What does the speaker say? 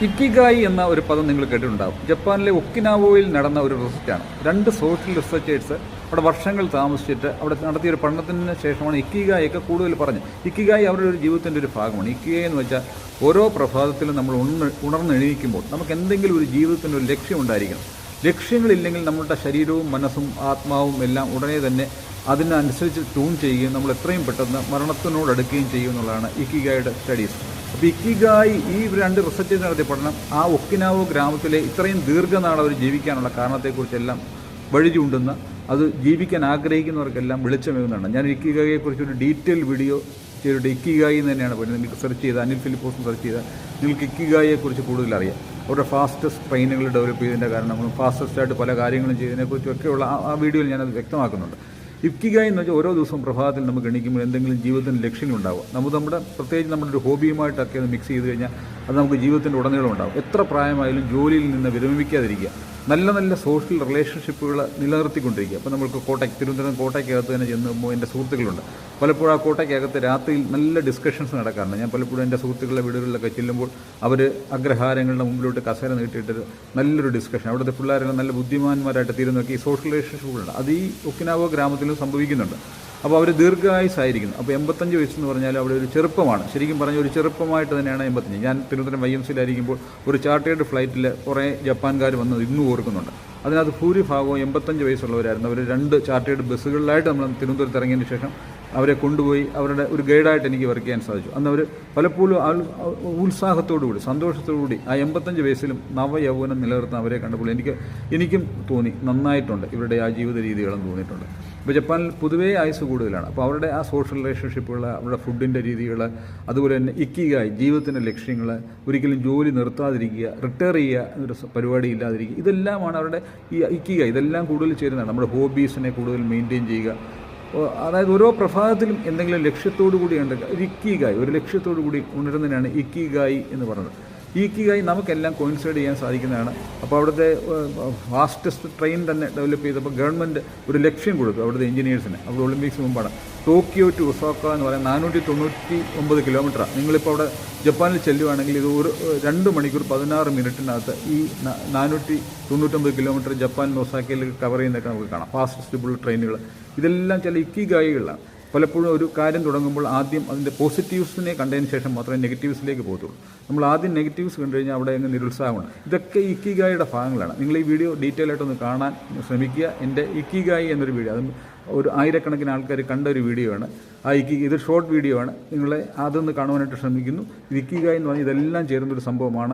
Ikigai എന്ന ഒരു പദം നിങ്ങൾ കേട്ടിട്ടുണ്ടാകും. ജപ്പാനിലെ ഒക്കിനാവോയിൽ നടന്ന ഒരു റിസർച്ചാണ്. 2 സോഷ്യൽ റിസർച്ചേഴ്സ് അവിടെ വർഷങ്ങൾ താമസിച്ചിട്ട് അവിടെ നടത്തിയൊരു പഠനത്തിന് ശേഷമാണ് ഇക്കിഗായൊക്കെ കൂടുതൽ പറഞ്ഞത്. ഇക്കിഗായി അവരുടെ ഒരു ജീവിതത്തിൻ്റെ ഒരു ഭാഗമാണ്. ഇക്കിഗായി എന്ന് വെച്ചാൽ ഓരോ പ്രഭാതത്തിലും നമ്മൾ ഉണർന്നെണീക്കുമ്പോൾ നമുക്ക് എന്തെങ്കിലും ഒരു ജീവിതത്തിൻ്റെ ഒരു ലക്ഷ്യമുണ്ടായിരിക്കണം. ലക്ഷ്യങ്ങളില്ലെങ്കിൽ നമ്മുടെ ശരീരവും മനസ്സും ആത്മാവും എല്ലാം ഉടനെ തന്നെ അതിനനുസരിച്ച് ട്യൂൺ ചെയ്യുകയും നമ്മൾ എത്രയും പെട്ടെന്ന് മരണത്തിനോട് അടുക്കുകയും ചെയ്യും എന്നുള്ളതാണ് ഇക്കിഗായുടെ സ്റ്റഡീസ്. അപ്പോൾ ഇക്കിഗായി ഈ 2 റിസർച്ചേഴ്സ് നടത്തിയ പഠനം ആ ഒക്കിനാവോ ഗ്രാമത്തിലെ ഇത്രയും ദീർഘനാൾ അവർ ജീവിക്കാനുള്ള കാരണത്തെക്കുറിച്ചെല്ലാം വഴി ചൂണ്ടുന്ന, അത് ജീവിക്കാൻ ആഗ്രഹിക്കുന്നവർക്കെല്ലാം വെളിച്ചമേകുന്നതാണ്. ഞാൻ ഇക്കിഗായിയെക്കുറിച്ചൊരു ഡീറ്റെയിൽ വീഡിയോ ചെയ്തിട്ട് ഇക്കിഗായി എന്ന് തന്നെയാണ് പറയുന്നത്. നിങ്ങൾക്ക് സെർച്ച് ചെയ്താൽ, അനിൽ ഫിലിപ്പോസും സെർച്ച് ചെയ്താൽ നിങ്ങൾക്ക് ഇക്കിഗായിയെക്കുറിച്ച് കൂടുതൽ അറിയാം. അവരുടെ ഫാസ്റ്റസ്റ്റ് ട്രെയിനുകൾ ഡെവലപ്പ് ചെയ്തതിൻ്റെ കാരണങ്ങളും ഫാസ്റ്റസ്റ്റായിട്ട് പല കാര്യങ്ങളും ചെയ്തതിനെക്കുറിച്ചൊക്കെയുള്ള ആ വീഡിയോയിൽ ഞാനത് വ്യക്തമാക്കുന്നുണ്ട്. ഇക്കിഗായി എന്ന് വെച്ചാൽ ഓരോ ദിവസവും പ്രഭാതത്തിൽ നമുക്ക് എണീക്കുമ്പോൾ എന്തെങ്കിലും ജീവിതത്തിന് ലക്ഷ്യങ്ങളുണ്ടാവും. പ്രത്യേകിച്ച് നമ്മുടെ ഒരു ഹോബിയുമായിട്ടൊക്കെ അത് മിക്സ് ചെയ്ത് കഴിഞ്ഞാൽ അത് നമുക്ക് ജീവിതത്തിൻ്റെ ഉടനീളം ഉണ്ടാവും. എത്ര പ്രായമായാലും ജോലിയിൽ നിന്ന് വിരമിക്കാതിരിക്കുക, നല്ല നല്ല സോഷ്യൽ റിലേഷൻഷിപ്പുകൾ നിലനിർത്തിക്കൊണ്ടിരിക്കുക. അപ്പോൾ നമുക്ക് തിരുവനന്തപുരം കോട്ടയ്ക്കകത്ത് തന്നെ ചെന്നുമ്പോൾ എൻ്റെ സുഹൃത്തുക്കളുണ്ട്. പലപ്പോഴും ആ കോട്ടയ്ക്കകത്ത് രാത്രിയിൽ നല്ല ഡിസ്കഷൻസ് നടക്കാറുണ്ട്. ഞാൻ പലപ്പോഴും എൻ്റെ സുഹൃത്തുക്കളുടെ വീടുകളിലൊക്കെ ചെല്ലുമ്പോൾ അവർ അഗ്രഹാരങ്ങളുടെ മുമ്പിലോട്ട് കസേര നീട്ടിയിട്ട് നല്ലൊരു ഡിസ്കഷൻ, അവിടുത്തെ പിള്ളേരെല്ലാം നല്ല ബുദ്ധിമാന്മാരായിട്ട് തീരുന്നൊക്കെ ഈ സോഷ്യൽ റിലേഷൻഷിപ്പുകളുണ്ട്. അത് ഈ ഒക്കിനാവോ ഗ്രാമത്തിലും സംഭവിക്കുന്നുണ്ട്. അപ്പോൾ അവർ ദീർഘായുസ്സായിരിക്കുന്നു. അപ്പോൾ 85 വയസ്സെന്ന് പറഞ്ഞാൽ അവിടെ ഒരു ചെറുപ്പമാണ്. ശരിക്കും പറഞ്ഞാൽ ഒരു ചെറുപ്പമായിട്ട് തന്നെയാണ് 85. ഞാൻ തിരുവനന്തപുരം YMCയിലായിരിക്കുമ്പോൾ ഒരു ചാർട്ടേഡ് ഫ്ലൈറ്റിൽ കുറേ ജപ്പാൻകാർ വന്ന് ഇന്നും ഓർക്കുന്നുണ്ട്. അതിനകത്ത് ഭൂരിഭാഗവും 85 വയസ്സുള്ളവരായിരുന്നു. അവർ 2 ചാർട്ടേഡ് ബസ്സുകളിലായിട്ട് നമ്മൾ തിരുവനന്തപുരത്ത് ഇറങ്ങിയതിന് ശേഷം അവരെ കൊണ്ടുപോയി അവരുടെ ഒരു ഗൈഡായിട്ട് എനിക്ക് വർക്ക് ചെയ്യാൻ സാധിച്ചു. അന്ന് അവർ പലപ്പോഴും ഉത്സാഹത്തോടുകൂടി സന്തോഷത്തോടുകൂടി ആ 85 വയസ്സിലും നവയൗവനം നിലനിർത്താൻ അവരെ കണ്ടപ്പോൾ എനിക്കും തോന്നി നന്നായിട്ടുണ്ട്, ഇവരുടെ ആ ജീവിത രീതികളും തോന്നിയിട്ടുണ്ട്. ഇപ്പോൾ ജപ്പാനിൽ പൊതുവേ ആയുസ് കൂടുതലാണ്. അപ്പോൾ അവരുടെ ആ സോഷ്യൽ റിലേഷൻഷിപ്പുകൾ, അവരുടെ ഫുഡിൻ്റെ രീതികൾ, അതുപോലെ തന്നെ ഇക്കിഗായി ജീവിതത്തിൻ്റെ ലക്ഷ്യങ്ങൾ, ഒരിക്കലും ജോലി നിർത്താതിരിക്കുക, റിട്ടയർ ചെയ്യുക എന്നൊരു പരിപാടി ഇല്ലാതിരിക്കുക, ഇതെല്ലാമാണ് അവരുടെ ഈ ഇക്കിഗായി. ഇതെല്ലാം കൂടുതൽ ചേരുന്നതാണ്. നമ്മുടെ ഹോബീസിനെ കൂടുതൽ മെയിൻറ്റെയിൻ ചെയ്യുക. അതായത് ഓരോ പ്രഭാതത്തിലും എന്തെങ്കിലും ലക്ഷ്യത്തോടു കൂടി ഉണ്ട്. ഒരു ലക്ഷ്യത്തോടു കൂടി ഉണരുന്നതിനാണ് ഇക്കിഗായി എന്ന് പറയുന്നത്. ഈ ഇക്കിഗായി നമുക്കെല്ലാം കോയിൻസൈഡ് ചെയ്യാൻ സാധിക്കുന്നതാണ്. അപ്പോൾ അവിടുത്തെ ഫാസ്റ്റസ്റ്റ് ട്രെയിൻ തന്നെ ഡെവലപ്പ് ചെയ്തപ്പോൾ ഗവൺമെൻറ് ഒരു ലക്ഷ്യം കൊടുത്തു അവിടുത്തെ എഞ്ചിനീയേഴ്സിന്. അവിടെ ഒളിമ്പിക്സ് മുമ്പാണ്. ടോക്കിയോ ടു ഒസാക്ക എന്ന് പറയുന്നത് 499 കിലോമീറ്ററാണ്. നിങ്ങളിപ്പോൾ അവിടെ ജപ്പാനിൽ ചെല്ലുവാണെങ്കിൽ ഇത് 2 മണിക്കൂർ 16 മിനിറ്റിനകത്ത് ഈ 499 കിലോമീറ്റർ ജപ്പാൻ ഒസാക്കയിൽ കവർ ചെയ്യുന്നതൊക്കെ നമുക്ക് കാണാം. ഫാസ്റ്റസ്റ്റ് ബുള്ളറ്റ് ട്രെയിനുകൾ, ഇതെല്ലാം ചില ഇക്കിഗായികളാണ്. പലപ്പോഴും ഒരു കാര്യം തുടങ്ങുമ്പോൾ ആദ്യം അതിൻ്റെ പോസിറ്റീവ്സിനെ കണ്ടതിന് ശേഷം മാത്രമേ നെഗറ്റീവ്സിലേക്ക് പോകത്തുള്ളൂ. നമ്മൾ ആദ്യം നെഗറ്റീവ്സ് കണ്ടു കഴിഞ്ഞാൽ അവിടെ അങ്ങ് നിരുത്സാഹമാണ്. ഇതൊക്കെ ഇക്കിഗായിയുടെ ഭാഗങ്ങളാണ്. നിങ്ങൾ ഈ വീഡിയോ ഡീറ്റെയിൽ ആയിട്ടൊന്ന് കാണാൻ ശ്രമിക്കുക. എൻ്റെ ഇക്കിഗായി എന്നൊരു വീഡിയോ, അത് ഒരു 1000കണക്കിന് ആൾക്കാർ കണ്ട ഒരു വീഡിയോ ആണ്. ഇത് ഷോർട്ട് വീഡിയോ ആണ്. നിങ്ങളെ അതൊന്ന് കാണുവാനായിട്ട് ശ്രമിക്കുന്നു. ഇക്കിഗായി എന്ന് പറഞ്ഞാൽ ഇതെല്ലാം ചേരുന്നൊരു സംഭവമാണ്.